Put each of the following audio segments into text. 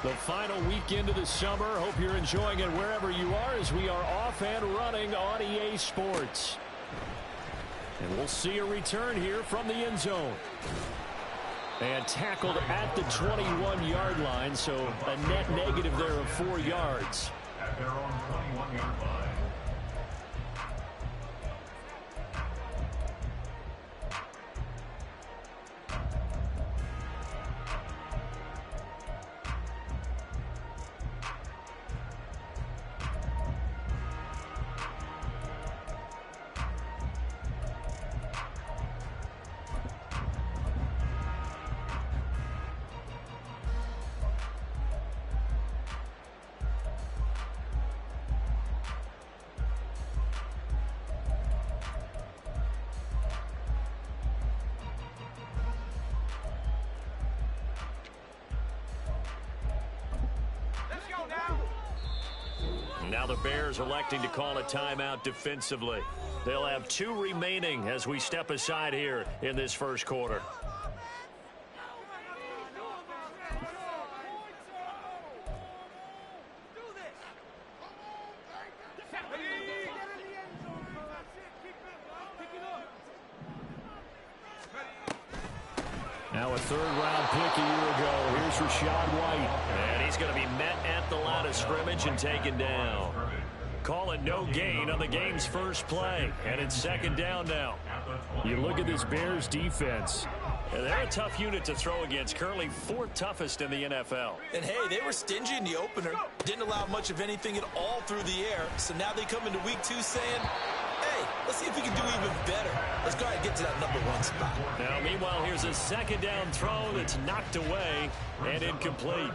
The final weekend of the summer. Hope you're enjoying it wherever you are as we are off and running on EA Sports. And we'll see a return here from the end zone. And tackled at the 21-yard line, so a net negative there of 4 yards. At their own 21-yard line. Now the Bears electing to call a timeout defensively. They'll have 2 remaining as we step aside here in this first quarter. Now a third-round pick a year ago. Here's Rachaad White. And he's going to be met at the line of scrimmage and taken down. Call it no gain on the game's first play. And it's second down now. You look at this Bears defense. They're a tough unit to throw against. Currently 4th toughest in the NFL. And, hey, they were stingy in the opener. Didn't allow much of anything at all through the air. So now they come into week 2 saying, hey, let's see if we can do even better. Let's go ahead and get to that #1 spot. Now, meanwhile, here's a second down throw that's knocked away and incomplete.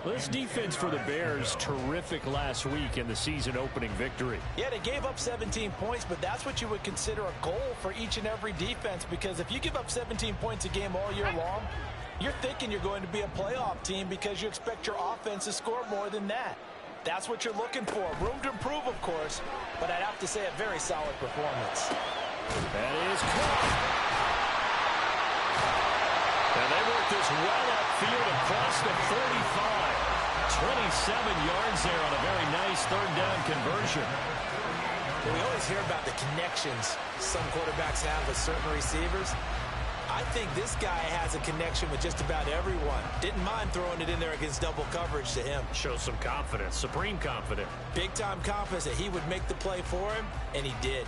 This defense for the Bears, terrific last week in the season opening victory. Yeah, they gave up 17 points, but that's what you would consider a goal for each and every defense, because if you give up 17 points a game all year long, you're thinking you're going to be a playoff team because you expect your offense to score more than that. That's what you're looking for. Room to improve, of course, but I'd have to say a very solid performance. That is caught. And they work this well upfield across the 45. 27 yards there on a very nice third down conversion. Well, we always hear about the connections some quarterbacks have with certain receivers. I think this guy has a connection with just about everyone. Didn't mind throwing it in there against double coverage to him. Shows some confidence, supreme confidence. Big-time confidence that he would make the play for him, and he did.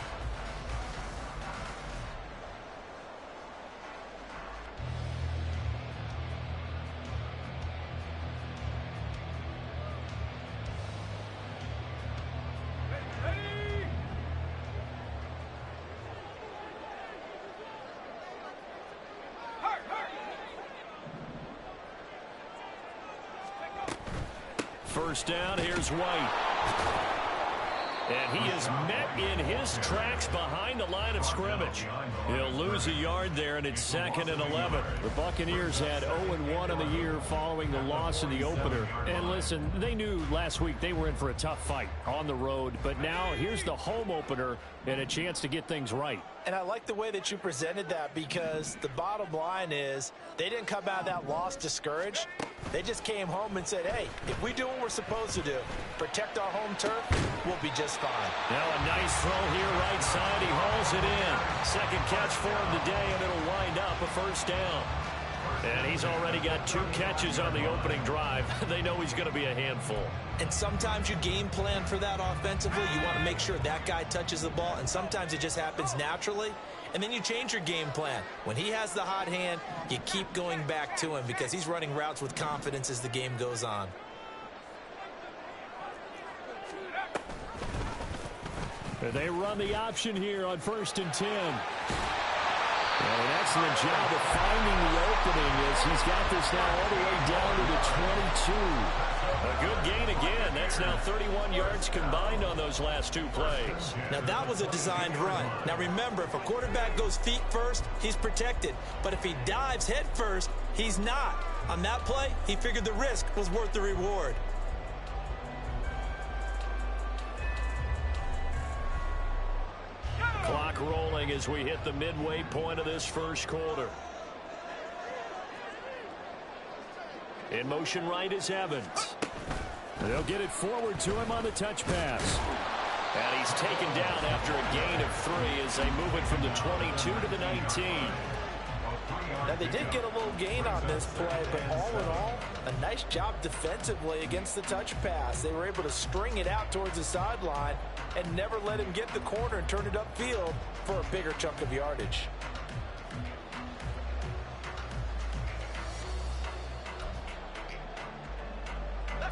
First down, here's White. And he is met in his tracks behind the line of scrimmage. He'll lose a yard there, and it's 2nd and 11. The Buccaneers had 0-1 in the year following the loss in the opener. And listen, they knew last week they were in for a tough fight on the road. But now here's the home opener and a chance to get things right. And I like the way that you presented that, because the bottom line is they didn't come out of that loss discouraged. They just came home and said, hey, if we do what we're supposed to do, protect our home turf, we'll be just fine. Now a nice throw here right side. He hauls it in. Second catch for him today, and it'll wind up a first down. And he's already got 2 catches on the opening drive. They know he's going to be a handful. And sometimes you game plan for that offensively. You want to make sure that guy touches the ball, and sometimes it just happens naturally. And then you change your game plan. When he has the hot hand, you keep going back to him because he's running routes with confidence as the game goes on. They run the option here on 1st and 10. And an excellent job of finding the opening as he's got this now all the way down to the 22. A good gain again. That's now 31 yards combined on those last 2 plays. Now that was a designed run. Now remember, if a quarterback goes feet first, he's protected. But if he dives head first, he's not. On that play, he figured the risk was worth the reward. Clock rolling as we hit the midway point of this first quarter. In motion right is Evans. They'll get it forward to him on the touch pass. And he's taken down after a gain of 3 as they move it from the 22 to the 19. Now, they did get a little gain on this play, but all in all, a nice job defensively against the touch pass. They were able to string it out towards the sideline and never let him get the corner and turn it upfield for a bigger chunk of yardage.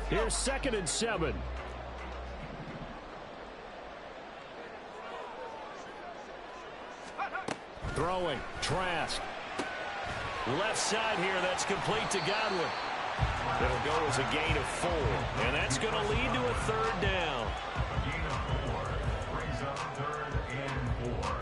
Here's 2nd and 7. Throwing, Trask. Left side here, that's complete to Godwin. It'll go as a gain of 4, and that's going to lead to a 3rd down. Gain of 4 brings up 3rd and 4.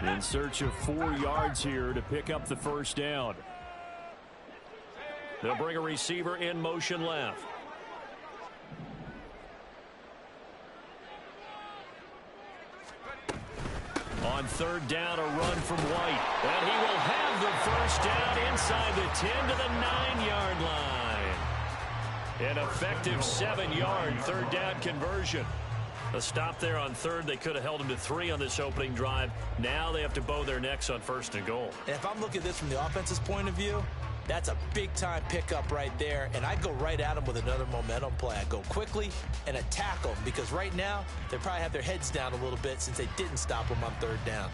In search of 4 yards here to pick up the 1st down. They'll bring a receiver in motion left. On 3rd down, a run from White. And he will have the 1st down inside the 10 to the 9-yard line. An effective 7-yard 3rd down conversion. A stop there on 3rd. They could have held him to 3 on this opening drive. Now they have to bow their necks on 1st and goal. And if I'm looking at this from the offense's point of view, that's a big-time pickup right there, and I go right at them with another momentum play. I go quickly and attack them because right now they probably have their heads down a little bit since they didn't stop them on 3rd down.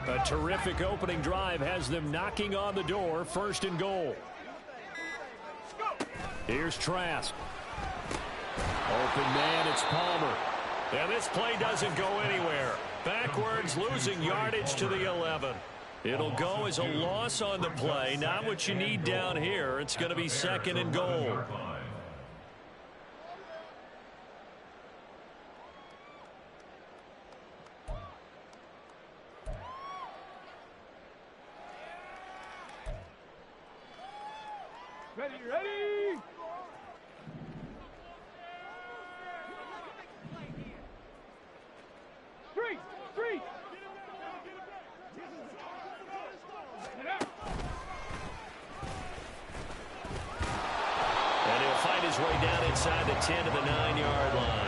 A terrific opening drive has them knocking on the door. 1st and goal. Here's Trask. Open man, it's Palmer. And this play doesn't go anywhere. Backwards, losing yardage to the 11. It'll go as a loss on the play. Not what you need down here. It's going to be 2nd and goal. Ready, ready! Three! And he'll find his way down inside the 10 to the 9-yard line.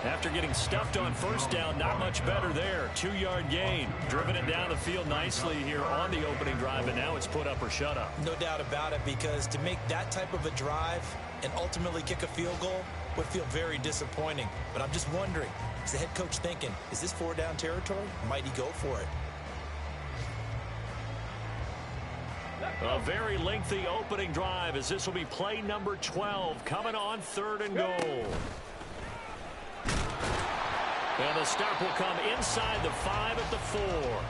After getting stuffed on 1st down, not much better there. 2-yard gain. Driven it down the field nicely here on the opening drive, and now it's put up or shut up. No doubt about it, because to make that type of a drive and ultimately kick a field goal would feel very disappointing. But I'm just wondering, is the head coach thinking, is this 4-down territory? Might he go for it? A very lengthy opening drive, as this will be play number 12 coming on 3rd and goal. And the stop will come inside the 5 at the 4.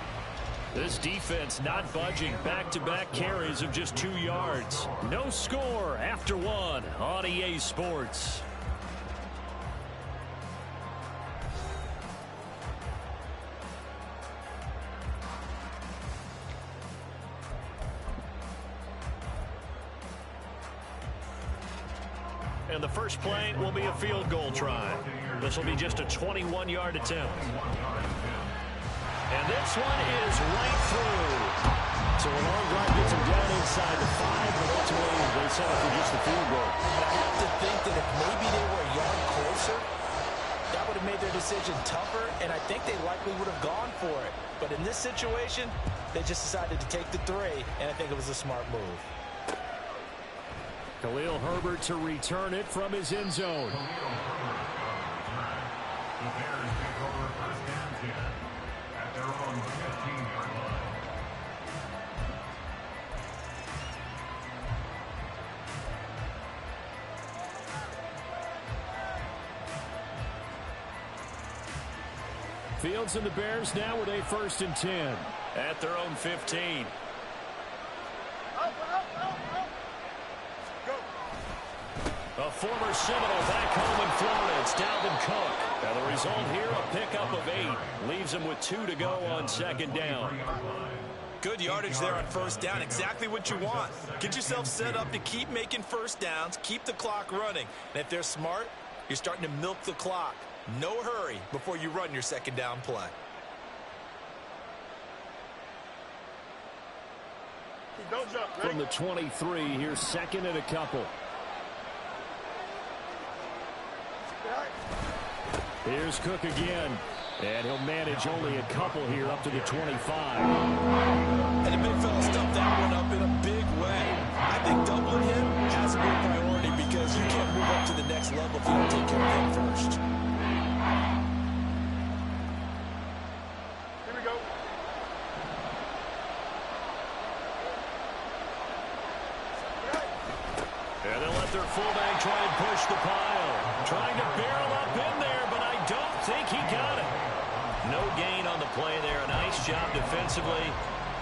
This defense not budging. Back-to-back carries of just 2 yards. No score after 1 on EA Sports. And the first play will be a field goal try. This will be just a 21-yard attempt. And this one is right through. So a long drive gets him down inside the 5, but ultimately they settle for just the field goal. And I have to think that if maybe they were a yard closer, that would have made their decision tougher, and I think they likely would have gone for it. But in this situation, they just decided to take the 3, and I think it was a smart move. Khalil Herbert to return it from his end zone. The Bears take over 1st and 10 at their own 15-yard line. Fields and the Bears now with a 1st and 10 at their own 15. A former Seminole back home in Florida. It's Dalvin Cook. Now the result here, a pickup of 8. Leaves him with 2 to go on second down. Good yardage there on first down. Exactly what you want. Get yourself set up to keep making first downs, keep the clock running. And if they're smart, you're starting to milk the clock. No hurry before you run your second down play. Don't jump. From the 23, here's second and a couple. Here's Cook again. And he'll manage only a couple here up to the 25. And the big fella stuffed that one up in a big way. I think doubling him has to be a priority because you can't move up to the next level if you don't take care of him first. Here we go. And they'll let their fullback try and push the pile. Trying to barrel up in there, but I don't think he got it. No gain on the play there. A nice job defensively.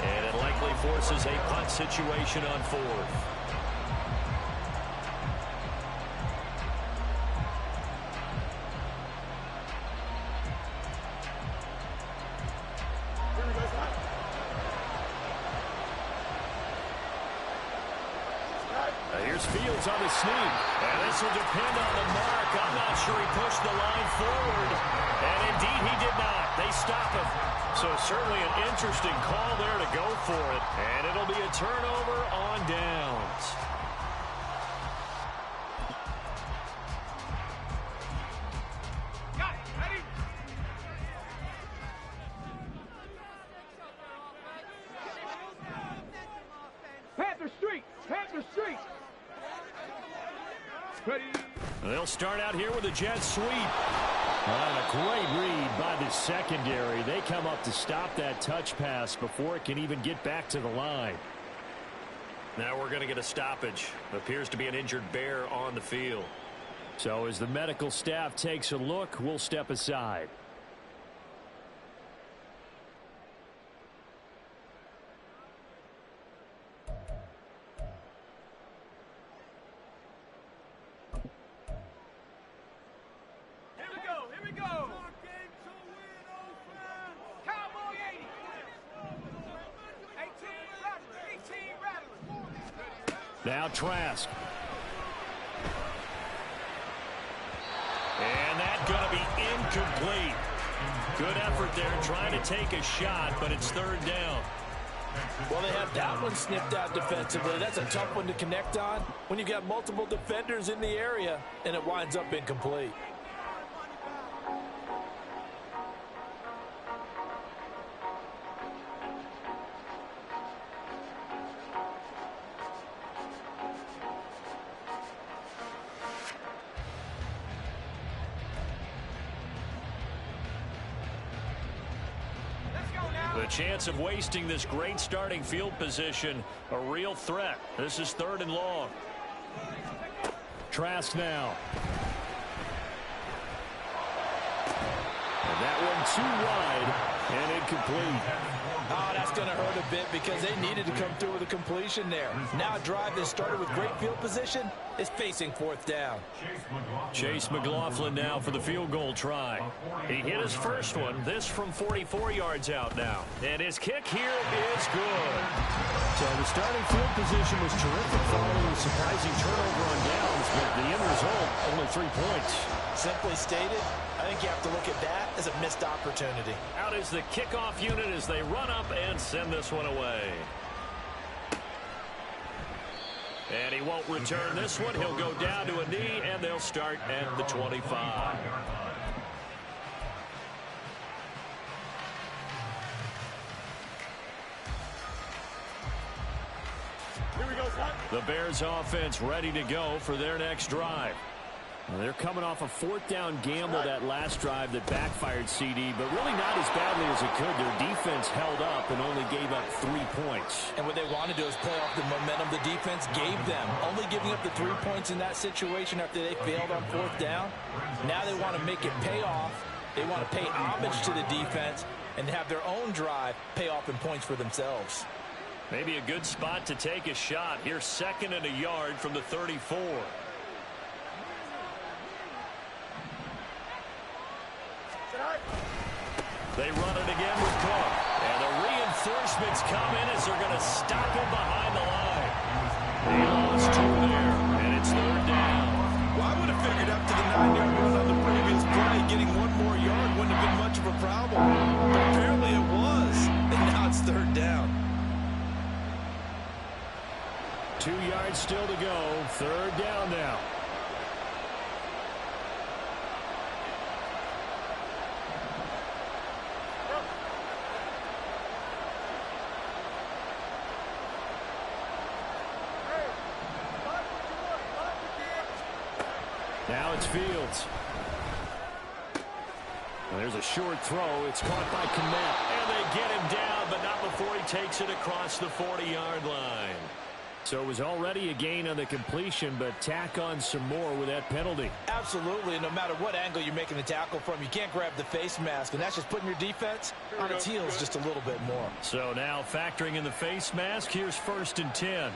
And it likely forces a punt situation on 4th. Here's Fields on the sneak. And this will depend on the mark. I'm not sure he pushed the line forward. And indeed he did not. They stop him. So certainly an interesting call there to go for it. And it'll be a turnover on downs. Got it. Ready? Panther Street. Panther Street. Ready? They'll start out here with a jet sweep. And a great read by the secondary. They come up to stop that touch pass before it can even get back to the line. Now we're going to get a stoppage. Appears to be an injured Bear on the field. So as the medical staff takes a look, we'll step aside. Now Trask. And that's going to be incomplete. Good effort there trying to take a shot, but it's 3rd down. Well, they have that one sniffed out defensively. That's a tough one to connect on when you've got multiple defenders in the area, and it winds up incomplete. The chance of wasting this great starting field position, a real threat. This is 3rd and long. Trask now. And that one too wide and incomplete. Oh, that's going to hurt a bit because they needed to come through with a completion there. Now a drive that started with great field position is facing 4th down. Chase McLaughlin now for the field goal try. He hit his first one, this from 44 yards out now. And his kick here is good. So the starting field position was terrific following a surprising turnover on downs, but the end result, only 3 points. Simply stated, I think you have to look at that as a missed opportunity. Out is the kickoff unit as they run up and send this one away. And he won't return this one. He'll go down to a knee, and they'll start at the 25. Here we go, son. The Bears offense ready to go for their next drive. Well, they're coming off a 4th down gamble that last drive that backfired CD, but really not as badly as it could. Their defense held up and only gave up 3 points. And what they want to do is play off the momentum the defense gave them. Only giving up the 3 points in that situation after they failed on 4th down. Now they want to make it pay off. They want to pay homage to the defense and have their own drive pay off in points for themselves. Maybe a good spot to take a shot. Here's 2nd and a yard from the 34. They run it again with Cook. And the reinforcements come in as they're going to stop him behind the line. He lost 2 there, and it's 3rd down. Well, I would have figured up to the 9-yard run on the previous play. Getting 1 more yard wouldn't have been much of a problem. But apparently it was, and now it's 3rd down. 2 yards still to go. 3rd down now. Now it's Fields. And there's a short throw. It's caught by Kmet. And they get him down, but not before he takes it across the 40-yard line. So it was already a gain on the completion, but tack on some more with that penalty. Absolutely, and no matter what angle you're making the tackle from, you can't grab the face mask, and that's just putting your defense on its heels just a little bit more. So now factoring in the face mask, here's 1st and 10.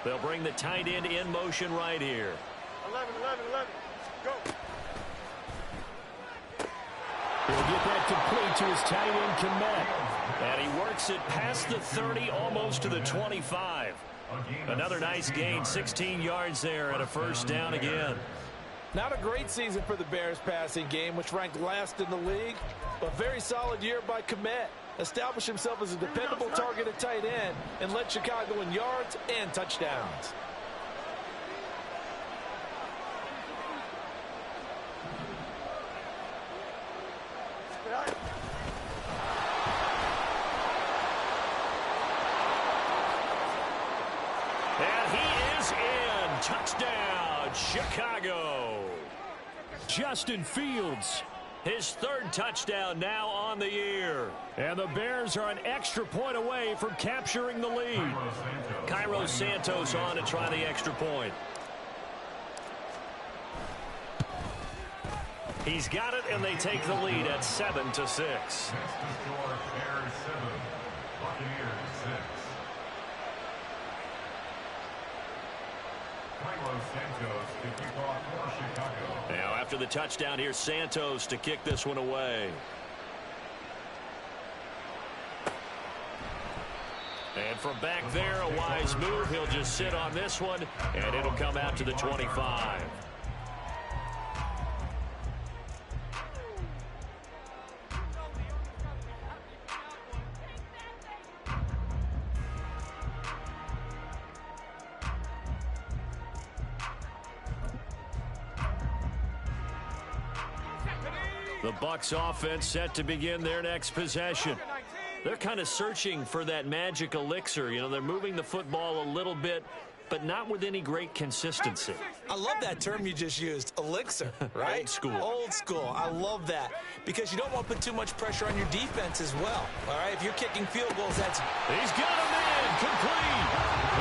They'll bring the tight end in motion right here. 11, go. He'll get that complete to his tight end, Kmet. And he works it past the 30, almost to the 25. Another nice gain, 16 yards there, and a 1st down again. Not a great season for the Bears passing game, which ranked last in the league. A very solid year by Kmet. Established himself as a dependable target at tight end and led Chicago in yards and touchdowns. And he is in. Touchdown, Chicago. Justin Fields. His 3rd touchdown now on the year. And the Bears are an extra point away from capturing the lead. Cairo Santos on to try the extra point. He's got it, and they take the lead at 7-6. Next to score, Bears 7, Buccaneers 6. Cairo Santos to kick off for Chicago. Now after the touchdown, here's Santos to kick this one away. And from back there, a wise move. He'll just sit on this one, and it'll come out to the 25. The Bucs offense set to begin their next possession. They're kind of searching for that magic elixir. You know, they're moving the football a little bit, but not with any great consistency. I love that term you just used, elixir, right? Old school. Old school. I love that because you don't want to put too much pressure on your defense as well. All right, if you're kicking field goals, that's... He's got a man, complete.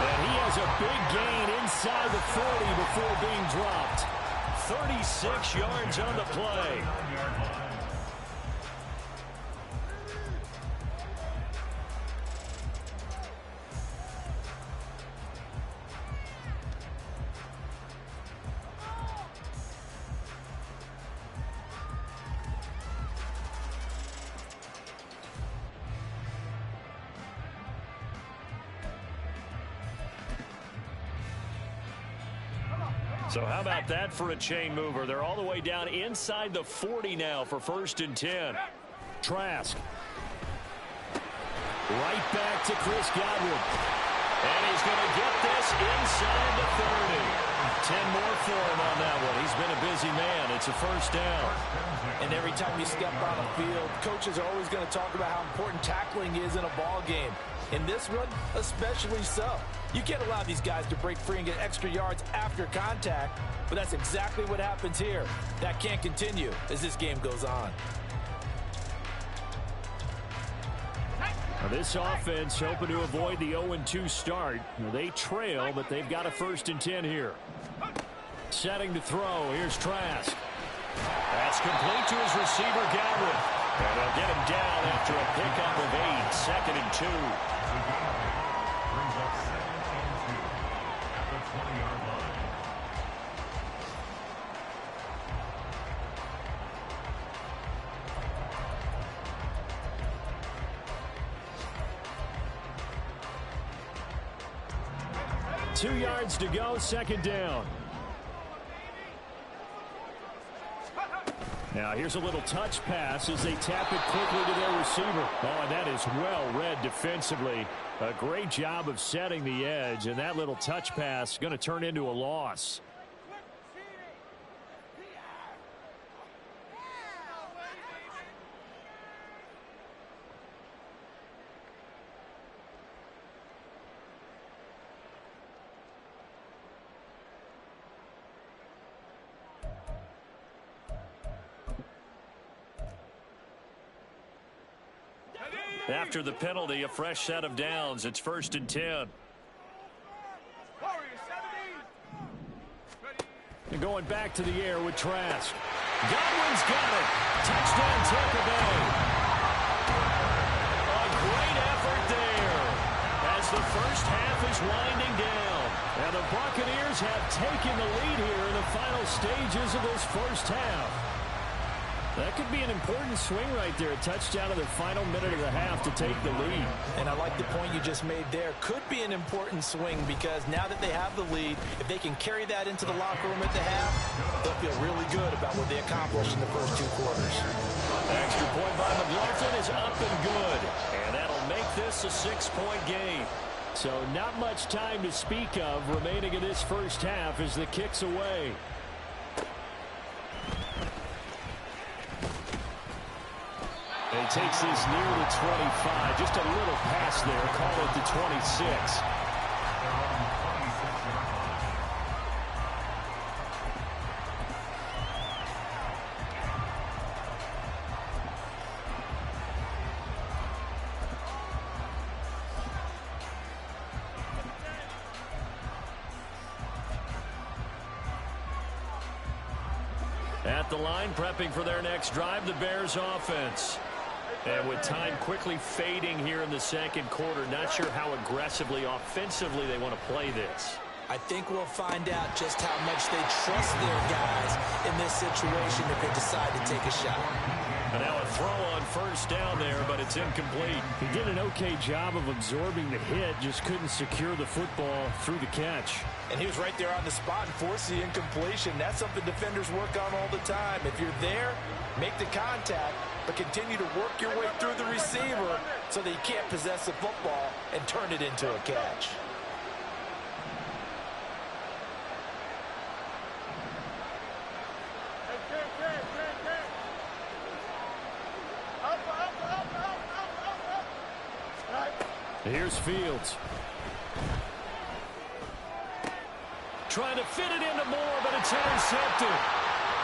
And he has a big gain inside the 40 before being dropped. 36 yards on the play. So how about that for a chain mover? They're all the way down inside the 40 now for 1st and 10. Trask. Right back to Chris Godwin. And he's going to get this inside the 30. 10 more for him on that one. He's been a busy man. It's a 1st down. And every time you step on the field, coaches are always going to talk about how important tackling is in a ball game. In this one, especially so. You can't allow these guys to break free and get extra yards after contact, but that's exactly what happens here. That can't continue as this game goes on. Now this offense hoping to avoid the 0-2 start. They trail, but they've got a 1st and 10 here. Setting to throw. Here's Trask. That's complete to his receiver, Godwin. And they'll get him down after a pickup of 8. 2nd and 2. Brings up 2nd and 2 at the 20-yard line. 2 yards to go, second down. Now here's a little touch pass as they tap it quickly to their receiver. Oh, and that is well read defensively. A great job of setting the edge, and that little touch pass is going to turn into a loss. After the penalty, a fresh set of downs. It's 1st and 10. And going back to the air with Trask. Godwin's got it. Touchdown Tampa Bay. A great effort there as the first half is winding down. And the Buccaneers have taken the lead here in the final stages of this first half. That could be an important swing right there. A touchdown in the final minute of the half to take the lead. And I like the point you just made there. Could be an important swing because now that they have the lead, if they can carry that into the locker room at the half, they'll feel really good about what they accomplished in the first 2 quarters. Extra point by McLaughlin is up and good. And that'll make this a 6-point game. So not much time to speak of remaining in this first half as the kick's away. He takes this near the 25. Just a little pass there. Call it the 26. At the line, prepping for their next drive, the Bears offense. And with time quickly fading here in the second quarter, not sure how aggressively, offensively they want to play this. I think we'll find out just how much they trust their guys in this situation if they decide to take a shot. And now a throw on first down there, but it's incomplete. He did an okay job of absorbing the hit, just couldn't secure the football through the catch. And he was right there on the spot and forced the incompletion. That's something defenders work on all the time. If you're there, make the contact, but continue to work your way through the receiver so that you can't possess the football and turn it into a catch. Here's Fields. Trying to fit it into Moore, but it's intercepted.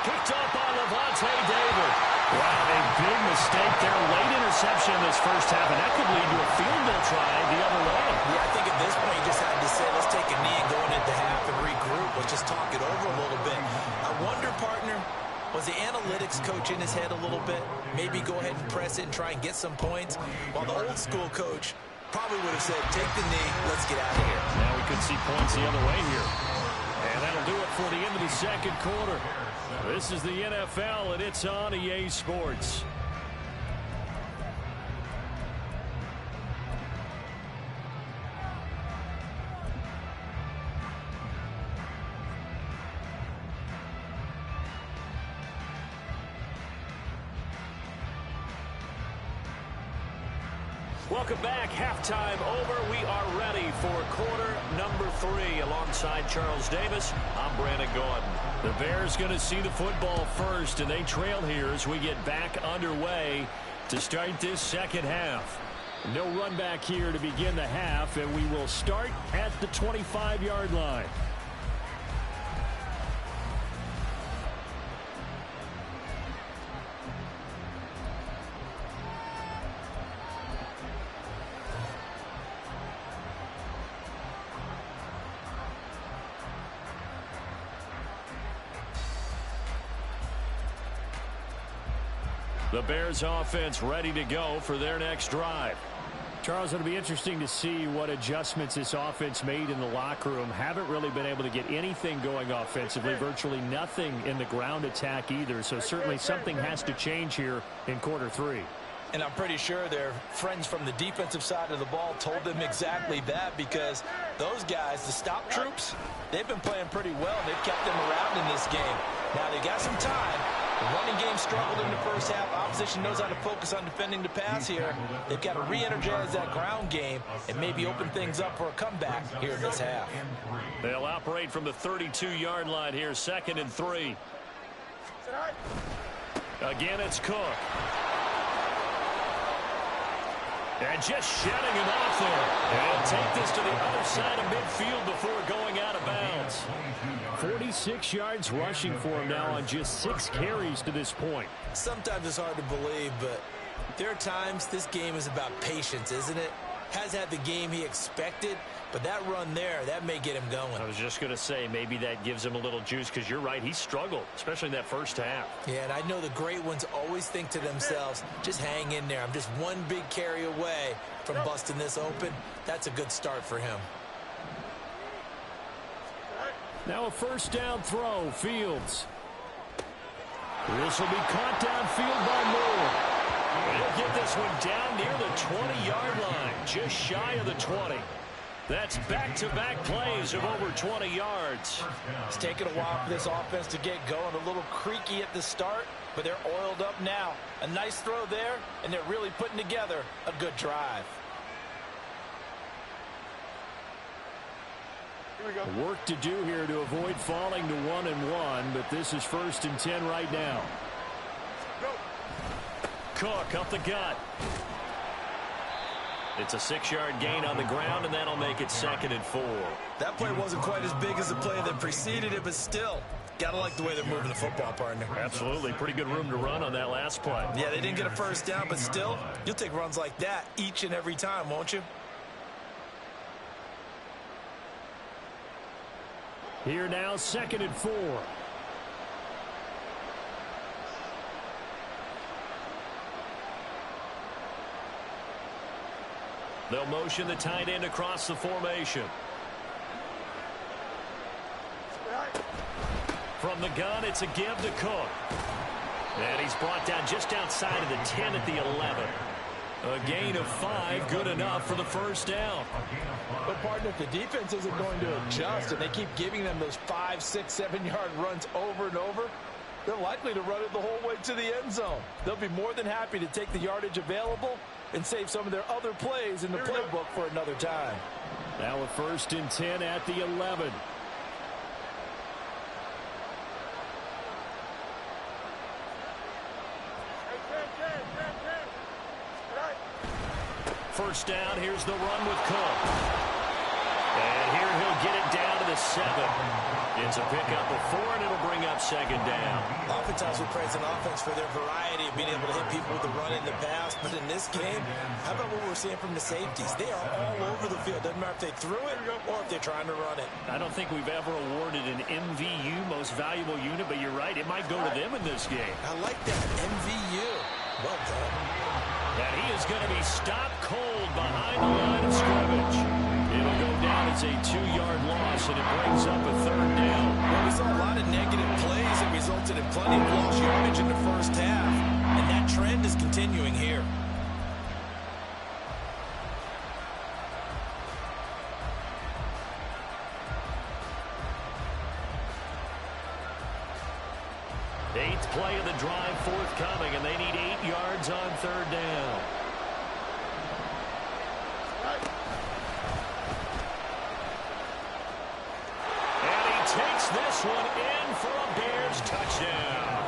Picked up by Lavonte David. Wow, a big mistake there. Late interception in this first half, and that could lead to a field goal try the other way. Yeah, I think at this point you just had to say, let's take a knee and go into half and regroup. Let's just talk it over a little bit. I wonder, partner, was the analytics coach in his head a little bit? Maybe go ahead and press it and try and get some points? While the old school coach probably would have said, take the knee, let's get out of here. Now we could see points the other way here. And that'll do it for the end of the second quarter. This is the NFL, and it's on EA Sports. Welcome back. Halftime over. We are ready for quarter number 3. Alongside Charles Davis, I'm Brandon Gordon. The Bears going to see the football first, and they trail here as we get back underway to start this second half. No run back here to begin the half, and we will start at the 25-yard line. The Bears offense ready to go for their next drive. Charles, it'll be interesting to see what adjustments this offense made in the locker room. Haven't really been able to get anything going offensively, virtually nothing in the ground attack either. So certainly something has to change here in quarter 3. And I'm pretty sure their friends from the defensive side of the ball told them exactly that, because those guys, the stop troops, they've been playing pretty well. They've kept them around in this game. Now, they got some time. The running game struggled in the first half. Opposition knows how to focus on defending the pass here. They've got to re-energize that ground game and maybe open things up for a comeback here in this half. They'll operate from the 32-yard line here, 2nd and 3. Again, it's Cook. And just shedding him off there. And take this to the other side of midfield before going out of bounds. 46 yards rushing for him now on just 6 carries to this point. Sometimes it's hard to believe, but there are times this game is about patience, isn't it? Has had the game he expected, but that run there, that may get him going. I was just going to say, maybe that gives him a little juice, because you're right, he struggled, especially in that first half. Yeah, and I know the great ones always think to themselves, just hang in there. I'm just one big carry away from busting this open. That's a good start for him. Now a first down throw, Fields. This will be caught downfield by Moore. He'll get this one down near the 20-yard line, just shy of the 20. That's back-to-back plays of over 20 yards. It's taken a while for this offense to get going. A little creaky at the start, but they're oiled up now. A nice throw there, and they're really putting together a good drive. Work to do here to avoid falling to 1-1, but this is 1st and 10 right now. Cook up the gut. It's a 6-yard gain on the ground, and that'll make it 2nd and 4. That play wasn't quite as big as the play that preceded it, but still, gotta like the way they're moving the football, partner. Absolutely. Pretty good room to run on that last play. Yeah, they didn't get a first down, but still, you'll take runs like that each and every time, won't you? Here now, 2nd and 4. They'll motion the tight end across the formation. From the gun, it's a give to Cook. And he's brought down just outside of the 10 at the 11. A gain of 5, good enough for the first down. But, partner, if the defense isn't going to adjust and they keep giving them those 5, 6, 7-yard runs over and over, they're likely to run it the whole way to the end zone. They'll be more than happy to take the yardage available and save some of their other plays in the playbook for another time. Now a 1st and 10 at the 11. First down, here's the run with Cook. And here he'll get it down to the 7. It's a pickup of 4, and it'll bring up 2nd down. Oftentimes we praise an offense for their variety of being able to hit people with the run in the pass, but in this game, how about what we're seeing from the safeties? They are all over the field. Doesn't matter if they threw it or if they're trying to run it. I don't think we've ever awarded an MVU, most valuable unit, but you're right, it might go to them in this game. I like that, MVU. Well done. And he is going to be stopped cold behind the line of scrimmage. It'll go down as a 2-yard loss, and it brings up a 3rd down. Well, we saw a lot of negative plays that resulted in plenty of lost yardage in the first half, and that trend is continuing here. Eighth play of the drive forthcoming, and they need 8 yards on 3rd down. And he takes this one in for a Bears touchdown.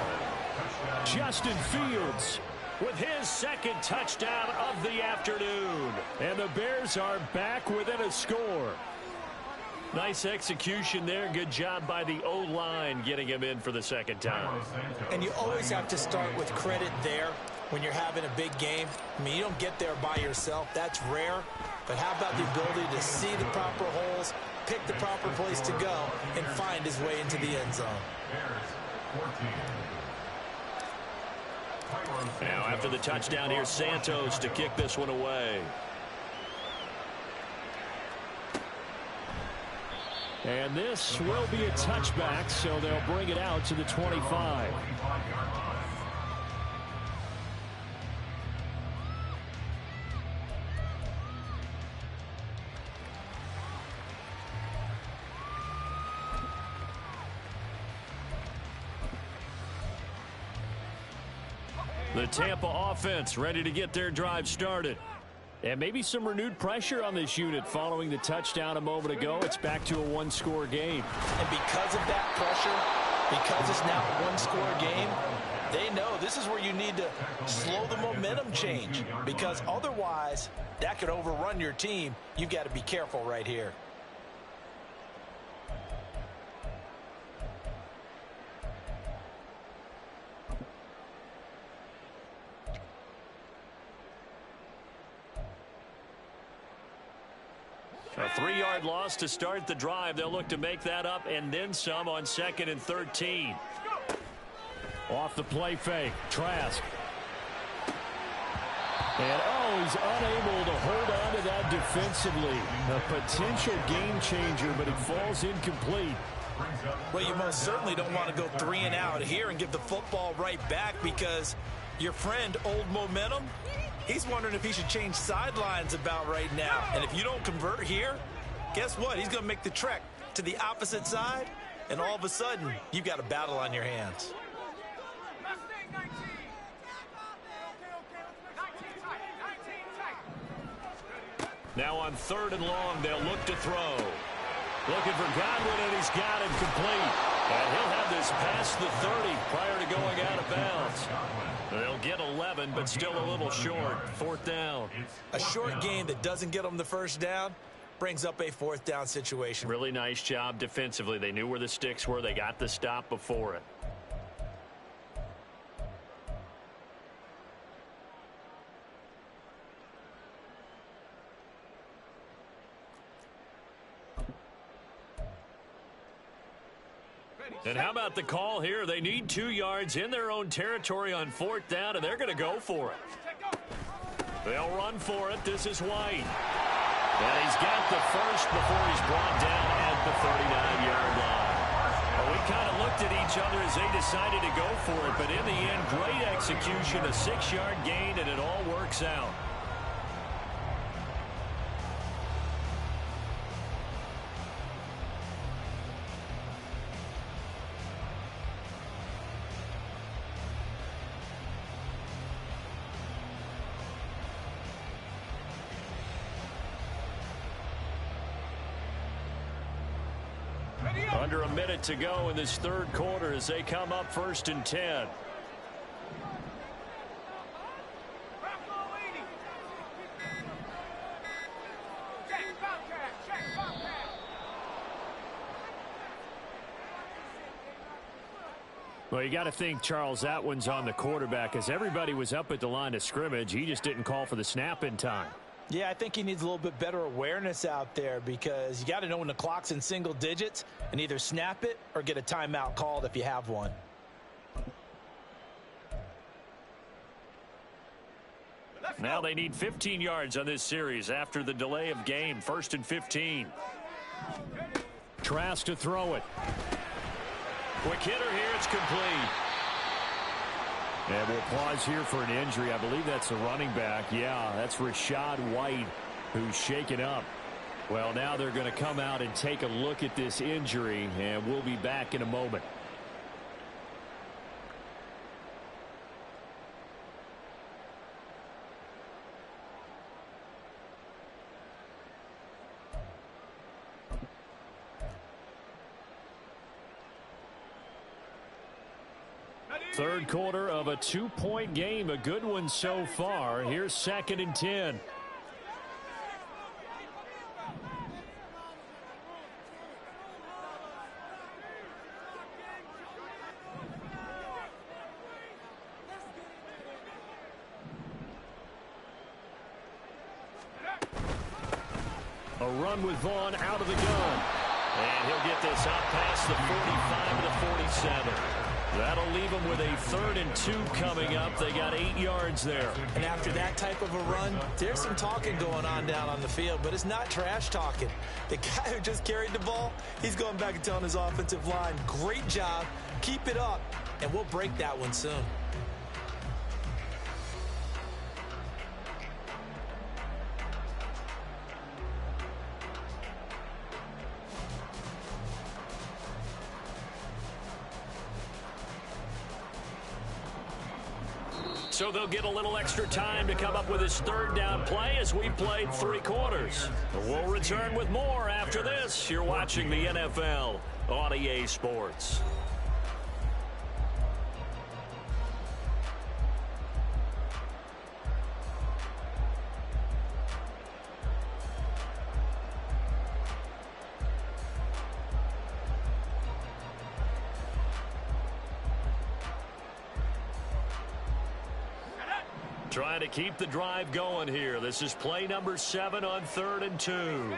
Justin Fields with his 2nd touchdown of the afternoon. And the Bears are back within a score. Nice execution there. Good job by the O-line getting him in for the 2nd time. And you always have to start with credit there when you're having a big game. I mean, you don't get there by yourself. That's rare. But how about the ability to see the proper holes, pick the proper place to go, and find his way into the end zone? Now after the touchdown, here's Santos to kick this one away. And this will be a touchback, so they'll bring it out to the 25. The Tampa offense ready to get their drive started. And maybe some renewed pressure on this unit following the touchdown a moment ago. It's back to a one-score game. And because of that pressure, because it's now a one-score game, they know this is where you need to slow the momentum change, because otherwise that could overrun your team. You've got to be careful right here. A 3-yard loss to start the drive. They'll look to make that up and then some on 2nd and 13. Off the play fake, Trask. And, he's unable to hold on to that defensively. A potential game changer, but it falls incomplete. Well, you most certainly don't want to go 3 and out here and give the football right back, because your friend, Old Momentum, he's wondering if he should change sidelines about right now. And if you don't convert here, guess what? He's going to make the trek to the opposite side, and all of a sudden, you've got a battle on your hands. Now on 3rd and long, they'll look to throw. Looking for Godwin, and he's got him complete. And he'll have this past the 30 prior to going out of bounds. They'll get 11, but still a little short. 4th down. A short game that doesn't get them the first down brings up a 4th down situation. Really nice job defensively. They knew where the sticks were. They got the stop before it. And how about the call here? They need 2 yards in their own territory on 4th down, and they're going to go for it. They'll run for it. This is White. And he's got the first before he's brought down at the 39-yard line. Well, we kind of looked at each other as they decided to go for it, but in the end, great execution, a 6-yard gain, and it all works out. Under a minute to go in this 3rd quarter as they come up 1st and 10. Well, you got to think, Charles, that one's on the quarterback, as everybody was up at the line of scrimmage. He just didn't call for the snap in time. Yeah, I think he needs a little bit better awareness out there, because you got to know when the clock's in single digits and either snap it or get a timeout called if you have one. Now they need 15 yards on this series after the delay of game. 1st and 15. Trask to throw it. Quick hitter here. It's complete. And we'll pause here for an injury. I believe that's the running back. Yeah, that's Rachaad White, who's shaken up. Well, now they're going to come out and take a look at this injury, and we'll be back in a moment. Third quarter of a 2-point game, a good one so far. Here's 2nd and 10. A run with Vaughn out of the gun. And he'll get this out past the 45 to the 47. That'll leave them with a 3rd and 2 coming up. They got 8 yards there. And after that type of a run, there's some talking going on down on the field, but it's not trash talking. The guy who just carried the ball, he's going back and telling his offensive line, great job, keep it up, and we'll break that one soon. So they'll get a little extra time to come up with his third down play as we played 3 quarters. We'll return with more after this. You're watching the NFL on EA Sports. Trying to keep the drive going here. This is play number 7 on 3rd and 2.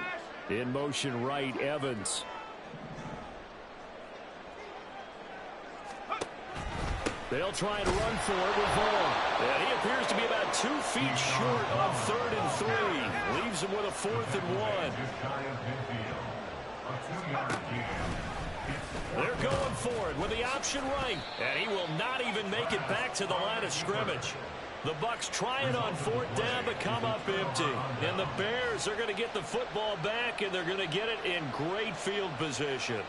In motion right, Evans. They'll try and run for it with Vaughn. And he appears to be about 2 feet short on 3rd and 3. Leaves him with a 4th and 1. They're going for it with the option right. And he will not even make it back to the line of scrimmage. The Bucks trying on 4th down but come up empty. And the Bears are going to get the football back, and they're going to get it in great field position.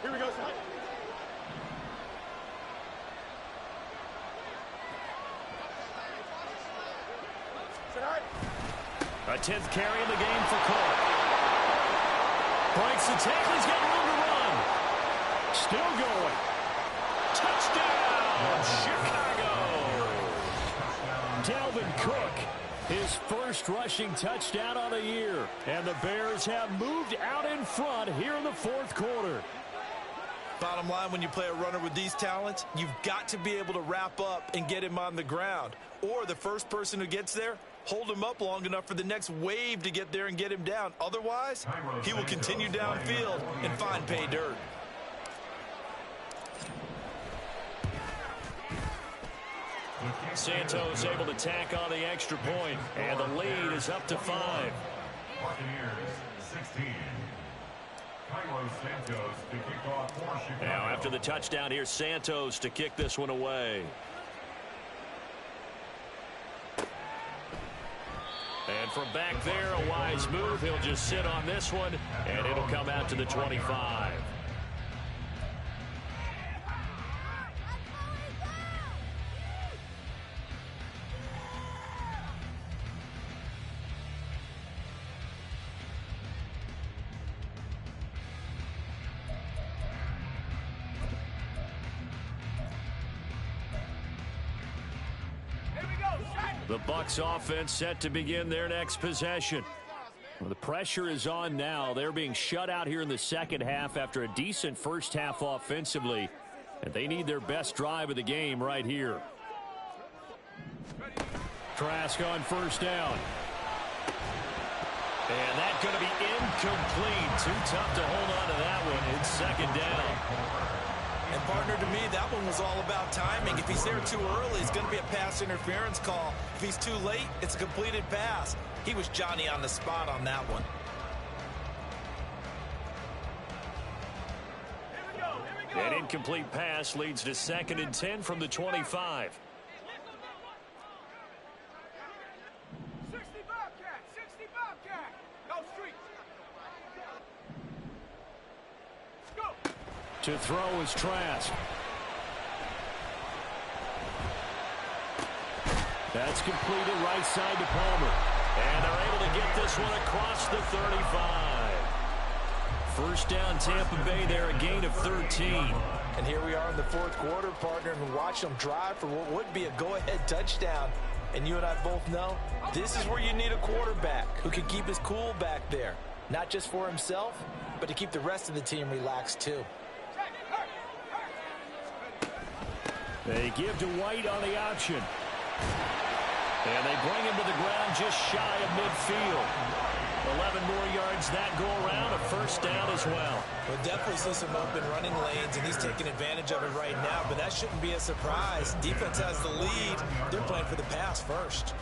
Here we go, son. A 10th carry in the game for Cook. Breaks the tackle. He's got room to run. Still going. Touchdown, Chicago. Dalvin Cook, his first rushing touchdown on the year. And the Bears have moved out in front here in the 4th quarter. Bottom line, when you play a runner with these talents, you've got to be able to wrap up and get him on the ground. Or the first person who gets there, hold him up long enough for the next wave to get there and get him down. Otherwise, he will continue downfield and find pay dirt. Santos able to tack on the extra point, and the lead is up to 5. Buccaneers 16. Carlos Santos to kick off for Chicago. Now after the touchdown, here's Santos to kick this one away. And from back there, a wise move. He'll just sit on this one, and it'll come out to the 25. The Bucs offense set to begin their next possession. Well, the pressure is on now. They're being shut out here in the second half after a decent first half offensively. And they need their best drive of the game right here. Trask on first down. And that's going to be incomplete. Too tough to hold on to that one. It's second down. And partner, to me, that one was all about timing. If he's there too early, it's going to be a pass interference call. If he's too late, it's a completed pass. He was Johnny on the spot on that one. An incomplete pass leads to 2nd and 10 from the 25. 60 Bobcat, 60 Bobcat. Go street. Go. To throw is Trask. That's completed right side to Palmer. And they're able to get this one across the 35. First down, Tampa Bay there, a gain of 13. And here we are in the 4th quarter, partner, and watch them drive for what would be a go-ahead touchdown. And you and I both know this is where you need a quarterback who can keep his cool back there. Not just for himself, but to keep the rest of the team relaxed too. They give to White on the option. And they bring him to the ground just shy of midfield. 11 more yards that go around, a first down as well. We'll definitely see some open running lanes, and he's taking advantage of it right now, but that shouldn't be a surprise. Defense has the lead. They're playing for the pass first.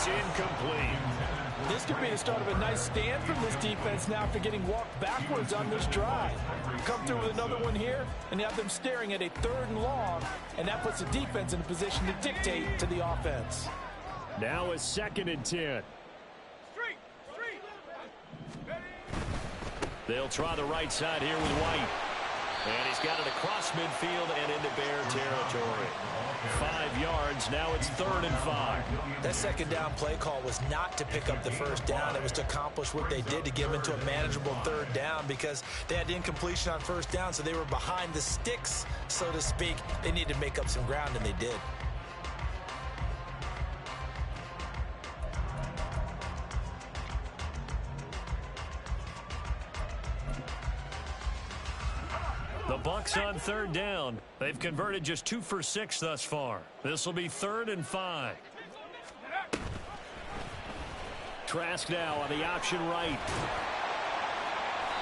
is incomplete. This could be the start of a nice stand from this defense now after getting walked backwards on this drive. Come through with another one here, and you have them staring at a 3rd and long, and that puts the defense in a position to dictate to the offense. Now a 2nd and 10. Street! They'll try the right side here with White. And he's got it across midfield and into Bear territory. 5 yards. Now it's 3rd and 5. That 2nd down play call was not to pick up the 1st down. It was to accomplish what they did, to get them into a manageable 3rd down, because they had incompletion on 1st down, so they were behind the sticks, so to speak. They needed to make up some ground, and they did. The Bucs on 3rd down. They've converted just 2 for 6 thus far. This will be 3rd and 5. Trask now on the option right.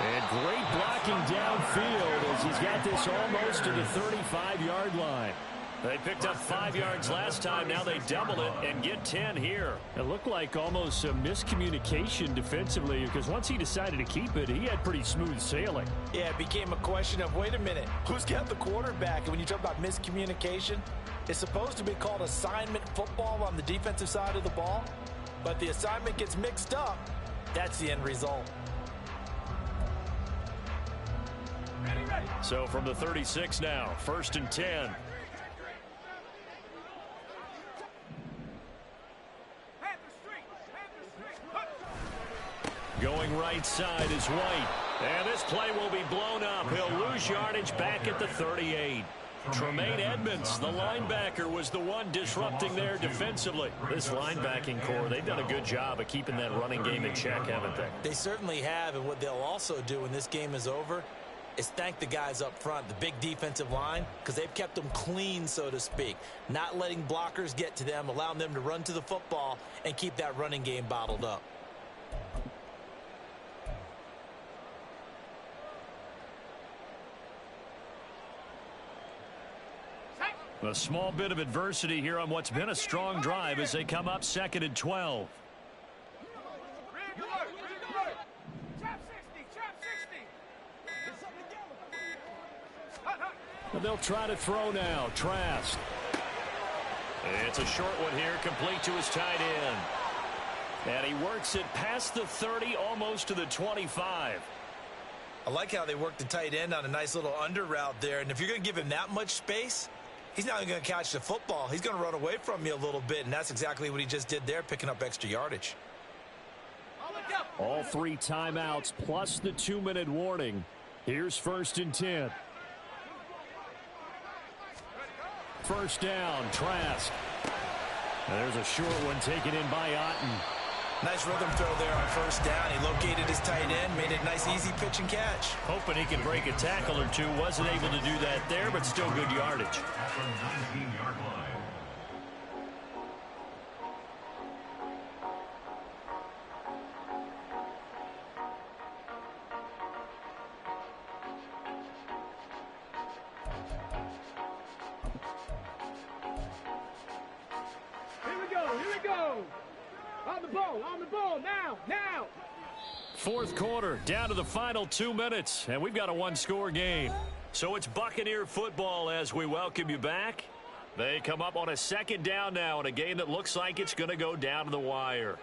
And great blocking downfield as he's got this almost to the 35-yard line. They picked up 5 yards last time. Now they double it and get 10 here. It looked like almost a miscommunication defensively, because once he decided to keep it, he had pretty smooth sailing. Yeah, it became a question of, wait a minute, who's got the quarterback? And when you talk about miscommunication, it's supposed to be called assignment football on the defensive side of the ball. But the assignment gets mixed up. That's the end result. So from the 36 now, 1st and 10. Going right side is White. And this play will be blown up. He'll lose yardage back at the 38. Tremaine Edmonds, the linebacker, was the one disrupting there defensively. This linebacking core, they've done a good job of keeping that running game in check, haven't they? They certainly have, and what they'll also do when this game is over is thank the guys up front, the big defensive line, because they've kept them clean, so to speak. Not letting blockers get to them, allowing them to run to the football and keep that running game bottled up. A small bit of adversity here on what's been a strong drive as they come up 2nd and 12. And they'll try to throw now. Trask. It's a short one here, complete to his tight end. And he works it past the 30, almost to the 25. I like how they work the tight end on a nice little under route there. And if you're going to give him that much space, he's not going to catch the football. He's going to run away from you a little bit, and that's exactly what he just did there, picking up extra yardage. All 3 timeouts plus the 2-minute warning. Here's 1st and 10. 1st down, Trask. And there's a short one taken in by Otten. Nice rhythm throw there on 1st down. He located his tight end, made it a nice, easy pitch and catch. Hoping he could break a tackle or two. Wasn't able to do that there, but still good yardage. At the 19-yard line. Here we go. On the ball, now. 4th quarter, down to the final 2 minutes, and we've got a 1-score game. So it's Buccaneer football as we welcome you back. They come up on a 2nd down now in a game that looks like it's going to go down to the wire.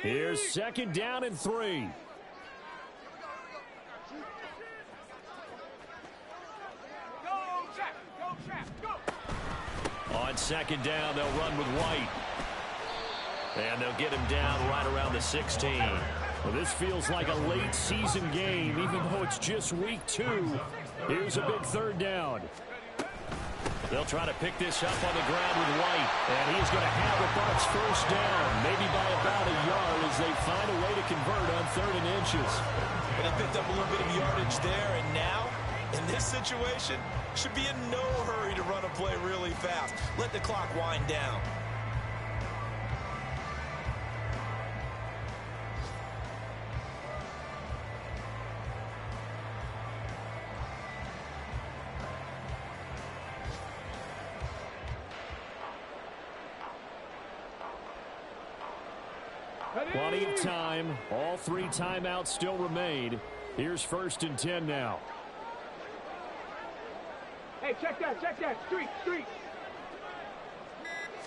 Here's 2nd down and 3. On 2nd down, they'll run with White. And they'll get him down right around the 16. Well, this feels like a late season game, even though it's just week 2. Here's a big 3rd down. They'll try to pick this up on the ground with White. And he's going to have the Bucs 1st down, maybe by about a yard as they find a way to convert on 3rd and inches. But they picked up a little bit of yardage there, and now, in this situation, should be in no hurry to run a play really fast. Let the clock wind down. Plenty of time. All 3 timeouts still remain. Here's 1st and 10 now. Hey, check that, check that. Street, street.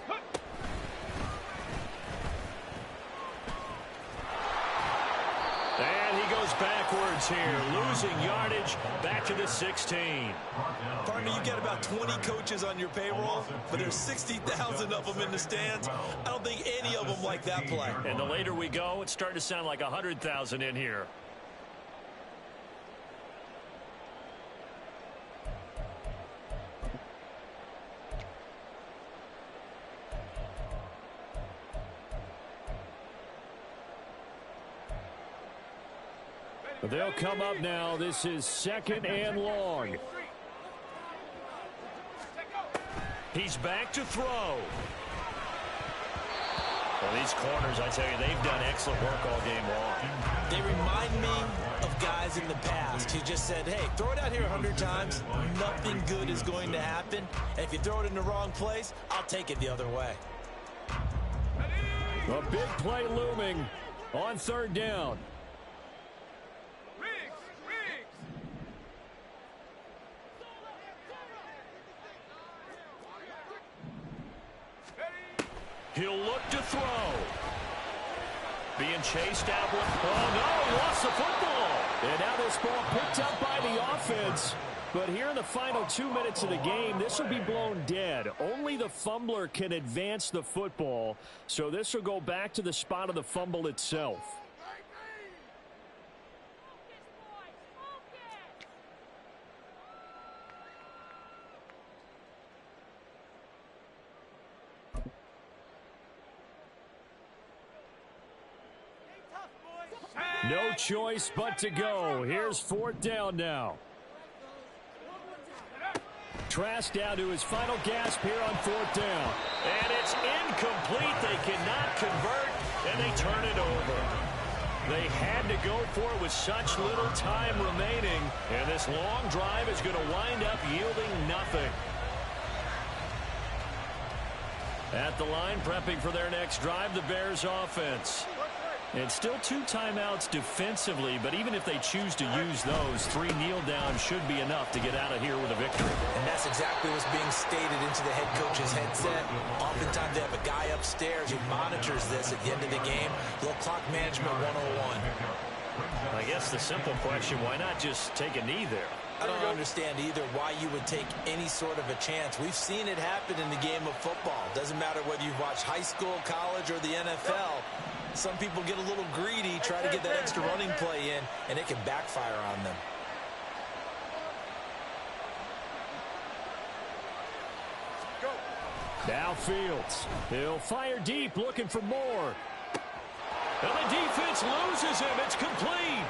Huh. And he goes backwards here, losing yardage back to the 16. Partner, you got about 20 coaches on your payroll, but there's 60,000 of them in the stands. I don't think any of them like that play. And the later we go, it's starting to sound like 100,000 in here. They'll come up now. This is 2nd and long. He's back to throw. Well, these corners, I tell you, they've done excellent work all game long. They remind me of guys in the past who just said, hey, throw it out here 100 times. Nothing good is going to happen. And if you throw it in the wrong place, I'll take it the other way. A big play looming on 3rd down. He'll look to throw. Being chased out. Oh, no, he lost the football. And now this ball picked up by the offense. But here in the final 2 minutes of the game, this will be blown dead. Only the fumbler can advance the football. So this will go back to the spot of the fumble itself. No choice but to go. Here's 4th down now. Trask down to his final gasp here on 4th down. And it's incomplete. They cannot convert, and they turn it over. They had to go for it with such little time remaining, and this long drive is going to wind up yielding nothing. At the line, prepping for their next drive, the Bears offense. And still 2 timeouts defensively, but even if they choose to use those, 3 kneel downs should be enough to get out of here with a victory. And that's exactly what's being stated into the head coach's headset. Oftentimes they have a guy upstairs who monitors this at the end of the game. Little clock management 101. I guess the simple question, why not just take a knee there? I don't understand either why you would take any sort of a chance. We've seen it happen in the game of football. Doesn't matter whether you've watched high school, college, or the NFL. Some people get a little greedy, try to get that extra running play in, and it can backfire on them. Now Fields. He'll fire deep, looking for more. And the defense loses him. It's complete.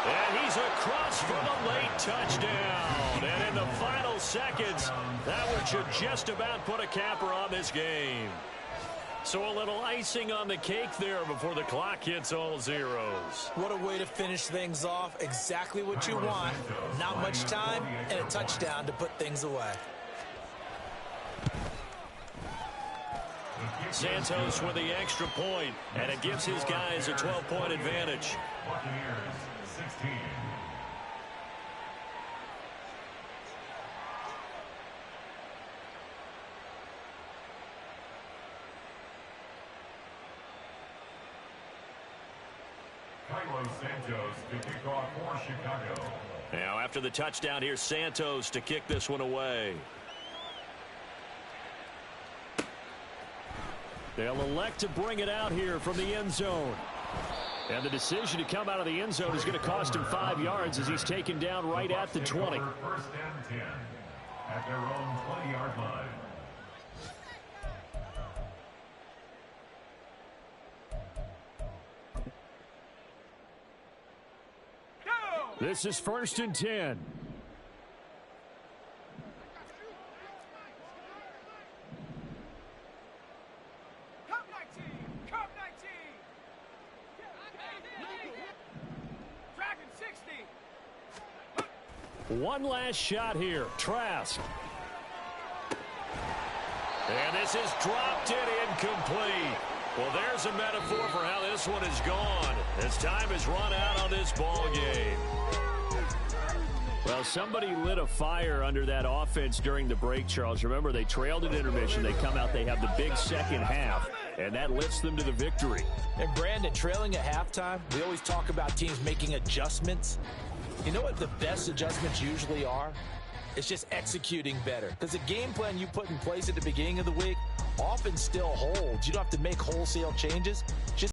And he's across for the late touchdown. And in the final seconds, that one should just about put a capper on this game. So a little icing on the cake there before the clock hits all zeros. What a way to finish things off. Exactly what you want. Not much time and a touchdown to put things away. Santos with the extra point, and it gives his guys a 12-point advantage. Buccaneers 16. Carlos Santos to kick off for Chicago. Now after the touchdown, here's Santos to kick this one away. They'll elect to bring it out here from the end zone. And the decision to come out of the end zone is going to cost him 5 yards as he's taken down right at the 20. First and 10 at their own 20-yard line. This is 1st and 10. One last shot here. Trask. And this is dropped it incomplete. Well, there's a metaphor for how this one is gone as time has run out on this ball game. Well, somebody lit a fire under that offense during the break, Charles. Remember, they trailed at intermission. They come out, they have the big second half, and that lifts them to the victory. And, Brandon, trailing at halftime, we always talk about teams making adjustments. You know what the best adjustments usually are? It's just executing better. Because the game plan you put in place at the beginning of the week often still holds. You don't have to make wholesale changes. Just